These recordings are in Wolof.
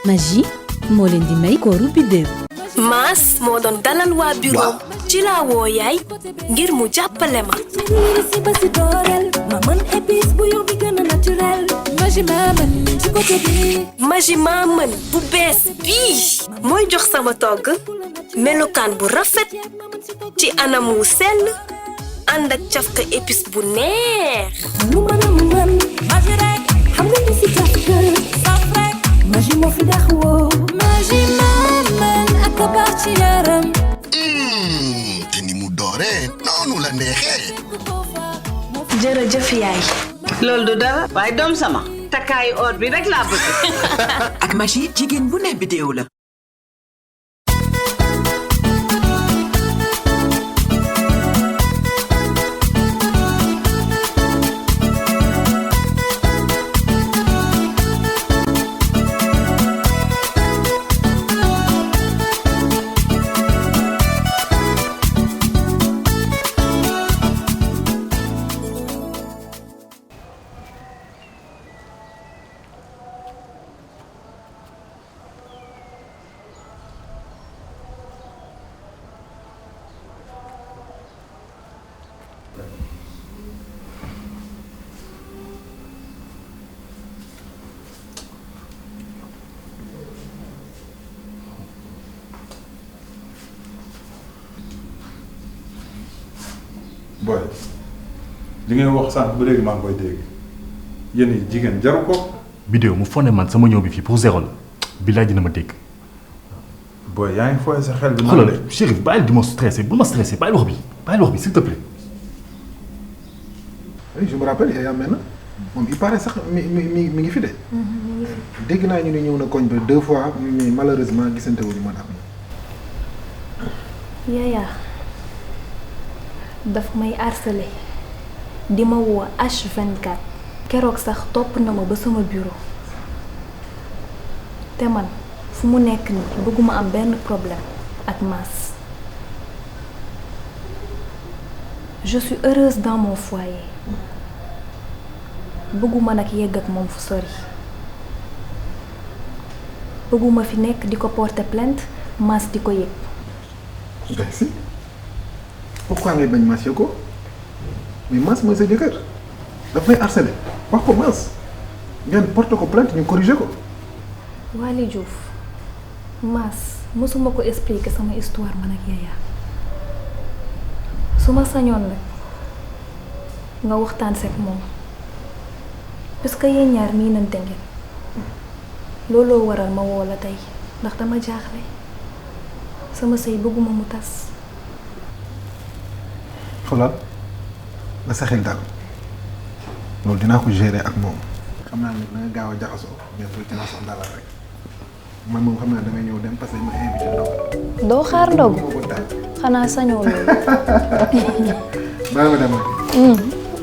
Magie moo leen di may kooru biddéew. Maas moo doon dalal waa bureau ci laa woo yaay ngir mu jàppale ma. Magie maa mën bu bees bii mooy jox sama togg melokaan bu rafet ci anam wu sell ànd ak cafka épice bu neex. Magie moo fi dàq woo. Magie maa mën ak baax ci yaram. te ni mu dooree noonu la neexee. jërëjëf yaay. loolu du dara waaye doom sama takkaayu or bi rek laa bëgg. ak Magie jigéen bu ne bidéo la. boy li ngay wax sànq ba léegi maa ngi koy dégg yéen yi jigéen jaru ko. vidéo mu fone man sama ñëw bi fii pour zéro la bilaay dina ma dégg. boy yaa ngi fooy sa xel bi. xoolal Chérif bàyyil di ma stressé bu ma stressé bàyyil wax bi s'il te plaît. oui je me rappelle yaa mel na moom il paraît sax mi ngi fi de. dégg naa ñu ne ñëw na koñ ba 2 fois mais malheureusement gisante wuñu man ak moom. Yaya daf may harcelé di ma woo H24 keroog sax topp na ma ba sama bureau te man fu mu nekk nii bëgguma am benn problème ak Mass. Je suis heureuse dans mon foyer bëgguma nag yegg ak moom fu sori bëgguma fi nekk di ko porter plainte Mass di ko yëg. Merci. Pourquoi ngay bañ Mass ko mais Mass mooy sa jëkkër daf lay harceler wax ko Mass ngeen porte ko plainte ñu corriger ko. Waly Diouf Mass mësuma ko expliquer sama histoire man ak Yaya su ma sañoon nag nga waxtaan seeg moom parce que yéen ñaar miinante ngeen looloo waral ma woo la tey ndax dama jaaxle sama sëy bëgguma mu tas. xoolal na sa xel dal loolu dinaa ko gérer ak moom xam naa ne da nga gaaw a jaxasoo mais bul ci nasoon dalal rek man moom xam naa damay ñëw dem parce que ma invité ndogu. doo xaar ndogu xanaa sañoo loolu. bàyyi ma dem rek.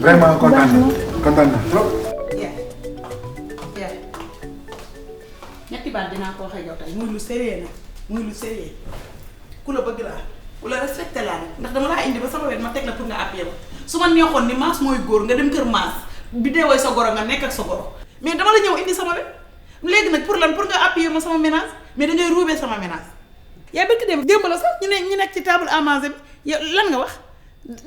vraiment kontaan na trop. ñetti baat dinaa ko waxee yow tey muy lu sérieux nag muy lu sérieux ku la bëgg laa ku la respecté laa ndax dama laa indi ba sama wet ma teg la pour nga appuyé ba su ma neexoon ni Mass mooy góor nga dem kër Mass bi deewee sa goro nga nekk ak sa goro mais dama la ñëw indi sama wet léegi nag pour lan pour nga appuyé ma sama ménage mais dangay ruubee sama ménage yaa bëgg dem démb la sax ñu nekk ci table à manger bi yow lan nga wax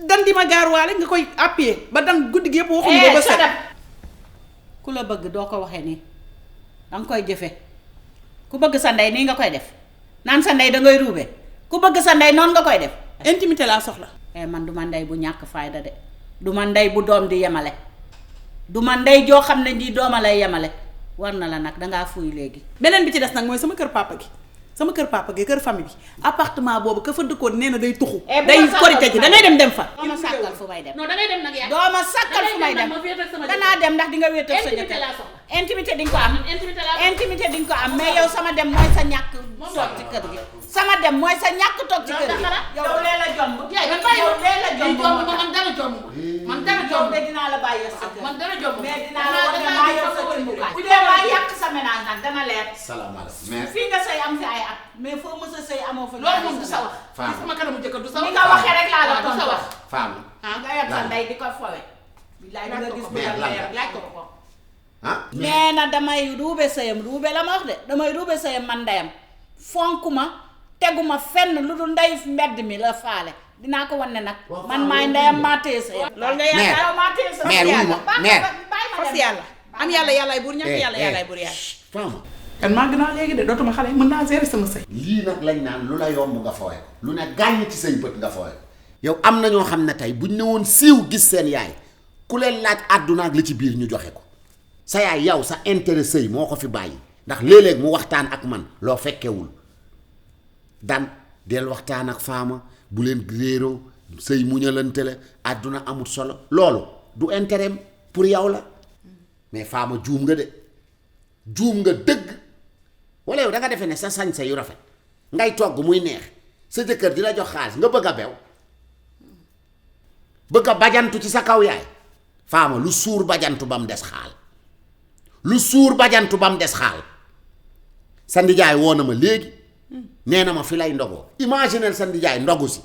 dan di ma gaarwaale nga koy appuyé ba dan guddi gi yëpp waxuñu ko ba set ku la bëgg doo ko waxee nii danga koy jëfe ku bëgg sa ndey nii nga koy def naan sa ndey dangay ruube ku bëgg sa ndey noonu nga koy def. intimité laa soxla. man du ma ndey bu ñàkk fayda de du ma ndey bu doom di yemale du ma ndey joo xam ne di dooma lay yemale war na la nag dangaa fuy léegi. beneen bi ci des nag mooy sama kër papa gi sama kër papa gi kër famille bi appartement boobu ka fa dëkkoon nee na day tuxu. day korite ji dangay dem fa. doo ma sàkkal fu may dem. non dangay dem nag yaa. doo ma sàkkal fu may dem danaa dem ndax di nga wéetal sa jëkkër. intimité di nga ko am. intimité di nga ko am mais yow sama dem mooy sa ñàkk toog ci kër gi. sama dem mooy sa ñàkk toog ci kër gi. yow lee la jomb. yow lee la jomb man dara jomb man dara jomb de dinaa la bàyyi sa kër. man dara jomb mais dinaa la wax ne maa yow sa cumbukaay. bu dee maa yàq sa ménage nag dana leer. salaamaaleykum mais fii nga sëy am fi ay at mais foo mës a sëy amoo fa. loolu moom du sa wax. Femme sama kanamu jëkkër du sa wax. ni nga waxee rek laa la du sa wax. femme nga yab sa ndey di ko fowe. bilaay di nga gis bu la leer laaj ko ko. ah. nee na damay ruube sëyam ruube la ma wax de damay ruube sëyam man ndeyam fonk ma teguma fenn lu dul ndey mbedd mi la faale dinaa ko wan ne nag man maay ndeyam maa téye sëyam loolu nga yaakaar maa téye sëyam mère fas yàlla am yàlla yàllaay buur ñàkk yàlla yàllaay buur yàlla Fama kan maa gën a léegi de dootuma xale mën naa gérer sama sëy lii nag lañ naan lu la yomb nga fooye ko lu ne gàññ ci say bët nga fooye ko yow am na ñoo xam ne tey buñ ne woon siiw gis seen yaay ku leen laaj àdduna ak li ci biir ñu joxe ko sa yaay yow sa intérêt sëy moo ko fi bàyyi ndax léeg-léeg mu waxtaan ak man loo fekkewul dan del waxtaan ak Fama bu leen réeroo sëy muñalante la àdduna amul solo loolu du intérêt pour yow la mais Fama juum nga de juum nga dëgg wala yow da nga defee ne sa sañse yu rafet ngay togg muy neex sa jëkkër di la jox xaalis nga bëgg a bew bëgg a bajantu ci sa kaw yaay Fama lu suur bajantu ba mu des xaal lu suur bajantu ba mu des xaal sa ndijaay woo na ma léegi nee na ma fi lay ndogoo imaginel sa ndijaay ndogu si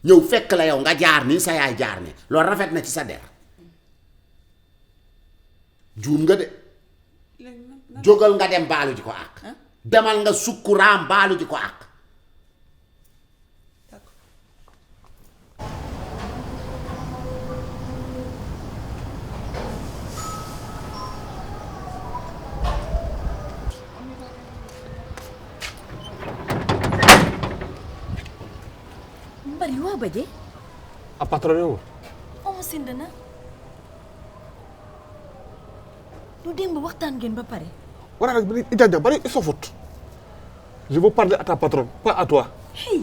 ñëw fekk la yow nga jaar nii sa yaay jaar ne loolu rafet na ci sa der juum nga de jógal nga dem baalu ji ko àq demal nga sukkuraam baalu ji ko àq Mbari waa baje a patron yow omo sindana lu démb waxtaan ngeen ba pare wara nag bi ijaja bari sofut je veux parler à ta patronne pas à toi hey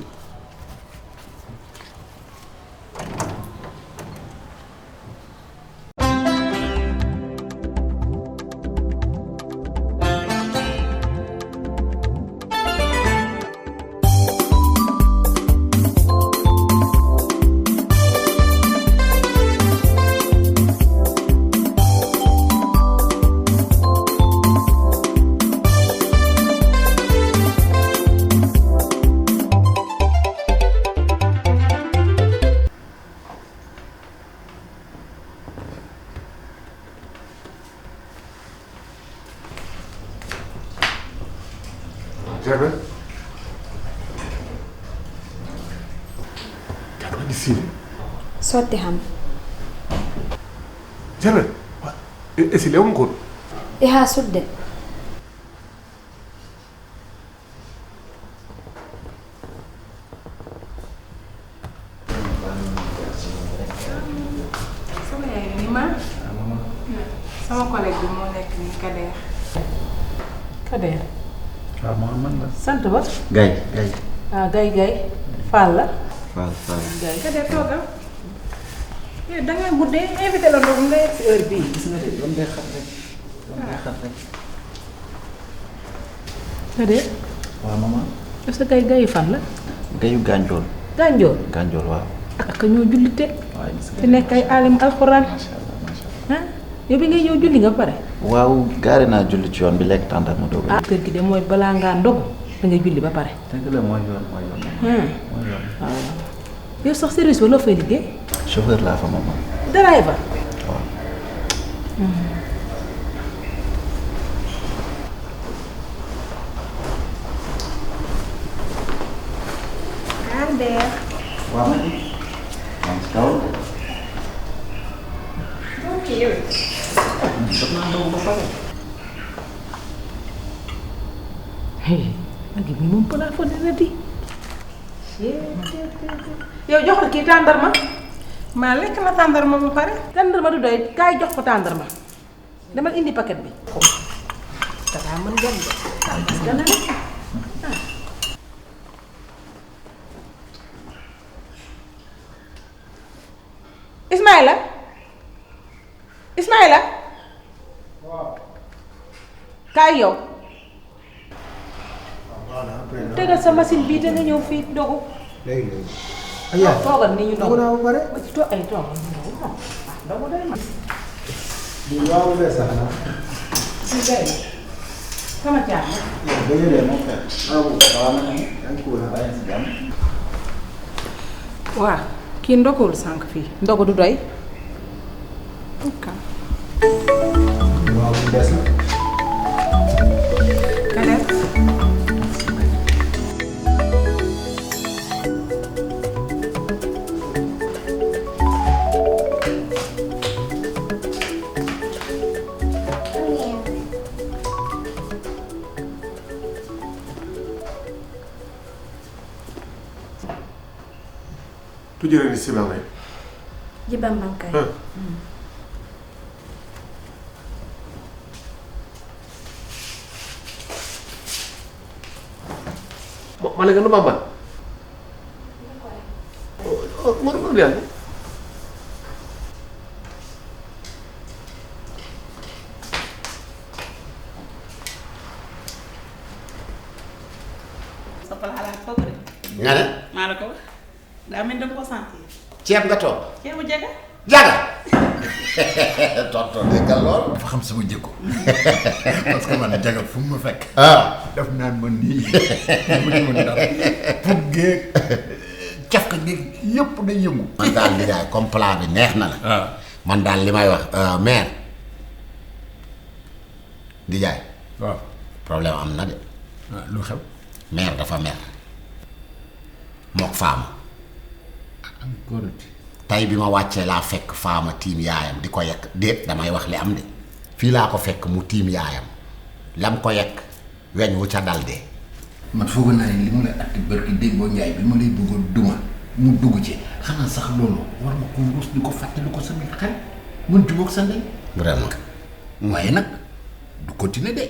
Gerbe Gerbe di sini sotti xam Gerbe esi lewum ko iha sudde sama yaay ni ma sama collègue bi moo nekk ni Kader Kader waaw moo man la sant ba Gaye Gaye ah Gaye Fall la Fall Gaye Kader toogal yow da nga guddee invité la ndox nga yegg si heure bii gis nga de doon day xam rek Kader waaw maman est-ce que Gaye fan la Gayu Ganjool Ganjool waaw ak ñoo jullite waaw gis nga te nekk ay alim alxuraan yow bi ngay ñëw julli nga pare waaw gaare naa julli ci yoon bi lekk tàndar ma doog kër gi de mooy balaa ngaa ndog da ngay julli ba pare dëgg la mooy yoon waaw yow sax service ba loo fay liggéey chauffeur laa fa maman driver waaw Kader waaw man si kaw ok yow daf naa ndaw ba pare ak mi moom plafonné na di yow joxal kii tàndarma maa lekk na tàndarma bu pare tàndarma du doy kaay jox ko tàndarma demal indi paquet bi dafa mën gan de gana ne Ismaïla kaay yow tegal sa machine bii te nga ñëw fii dogu léegi toogal ni ñu dogu naa ba pare ba ci toog ay toogal ñu dogu dogu day ma bu waaw be sax na si gay sama caam dëgg de mon frère waaw na nga ko la bàyyi si jàmm waa kii ndogul sànq fii ndogu du doy waaw bees la. Kader. Tu dirais di Sibamay. Jibam Bankay. Mana kan mama? Oh, mau lihat. sa pala ala ko de. nga ne. maa la ko wax daa mel dama ko sentir. ceeb nga toog. ceebu jaga. jaga. tonton déggal lool. dafa xam sama jikko parce que man jaga fu mu ma fekk. daf naan ma nii mu ci mën dara pour géeg caf ka géeg yëpp day yëngu. man daal di jaay comme plat bi neex na la. man daal li may wax mère di jaay. waaw problème am na de. lu xew. mère dafa mer mook faama. encore tey bi ma wàccee laa fekk faama tiim yaayam di ko yekk déet damay wax li am de fii laa ko fekk mu tiim yaayam lam ko yekk weñ wu ca dal dee. man foog naa ne li mu la atti barki démboo njaay bi ma lay bëgg a duma mu dugg ci xanaa sax loolu war ma ko ruus di ko fàttali ko samay xarit mun jubóog sa ndey. vraiment. waaye nag du continuer de.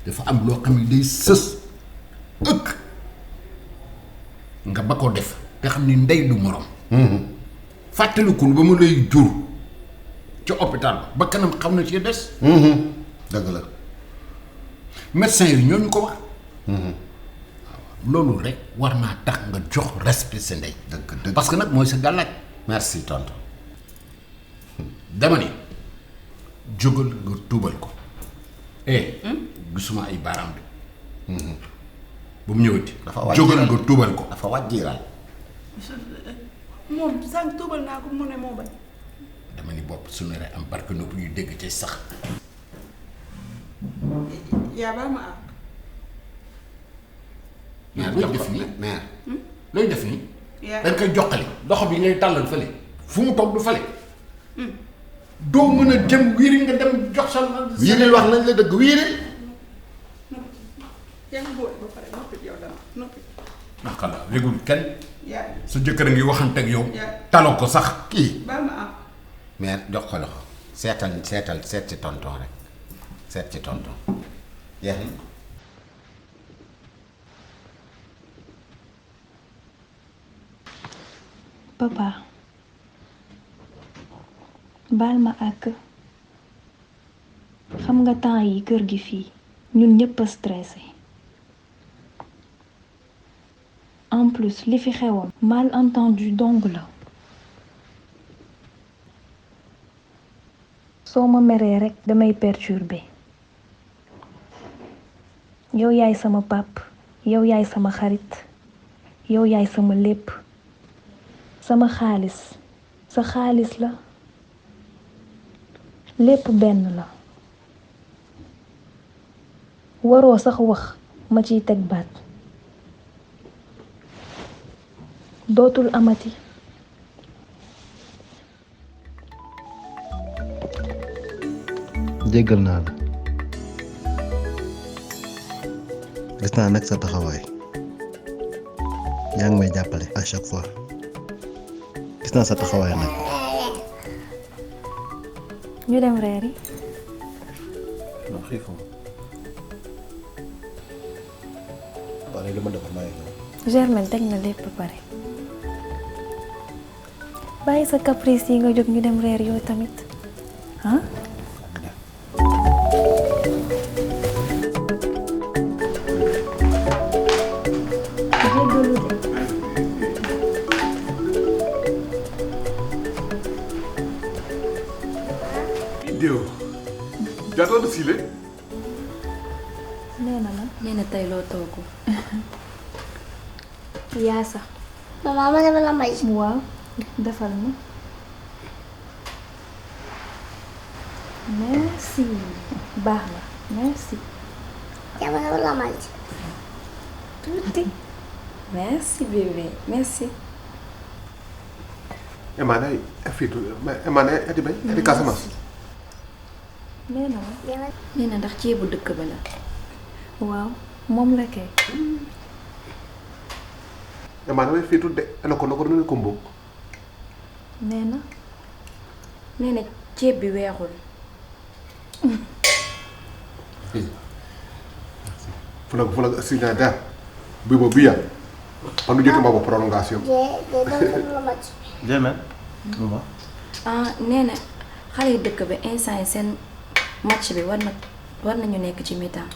dafa am loo xam ne day sës ëkk nga ba ko def te xam ni ndey du morom. fàttalikul ba ma lay jur ca hôpital ba kanam xam na ci des. dëgg la. médecin yi ñoo ñu ko wax. loolu rek war naa tax nga jox respect sa ndey. dëgg parce que nag mooy sa gàllaaj. merci tonton. dama ni jógal nga tuubal ko. gisuma ay baaraam bi. bu mu ñëwati. dafa wàcc jógal nga tuubal ko. dafa wàjjiral. moom sànq tuubal naa ko mu ne moo bañ. dama ni bopp su ne rek am barke nopp yu dégg ci sax. yaa ba ma àq. mais looy def nii mère. looy def nii. yaa dañ koy joxali loxo bi ngay tàllal fële fu mu toog du fële. doo mën a jëm wiiri nga dem jox sa. wiiril wax nañ la dëgg wiiril. yaa ngi boole ba pare noppi yow dama noppi. naka la yëgul kenn. yaa sa jëkkër a ngi waxanteeg yow. taloo ko sax kii. baal ma àq. mère jox ko loxo seet ci tonton rek seet ci tonton jeex na. papa baal ma àkk xam nga temps yi kër gi fii ñun ñëpp a stressé en plus li fi xewoon malentendu dong la soo ma meree rekk damay perturbé yow yaay sama pap yow yaay sama xarit yow yaay sama lépp sama xaalis sa xaalis la lépp benn la waroo sax wax ma ciy teg baat dootul amati jéggal naa la gis naa nag sa taxawaay yaa ngi may jàppale à chaque fois gis naa sa taxawaay nag. ñu dem reer yi. non xiifuma. waaw léegi lu ma defar maa ngi ñëw. Germaine teg na lépp ba pare bàyyi sa caprice yi nga jóg ñu dem reer yow tamit ah. Déo jaatoon na Sile. nee na la. nee na tey loo toogu. yaasa. Maman ma defal la may. waaw defal ma. merci. merci baax na merci. Jangan lama aja. Tuuti. Merci bébé, merci. Emana fitu Emana ati bay ati Casamance. nee na ma. nee na ndax ceebu dëkk ba la. waaw moom la kay. Emana way fitu de ana ko nako no ko mbok. nee na. nee na ceeb bi weexul. Fulag asina da. Bibo biya. Panu jotu mabo prolongation. Jemen. Mama. ah nee na xale yi dëkk ba instant yi seen match bi war nañu nekk ci mi-temps.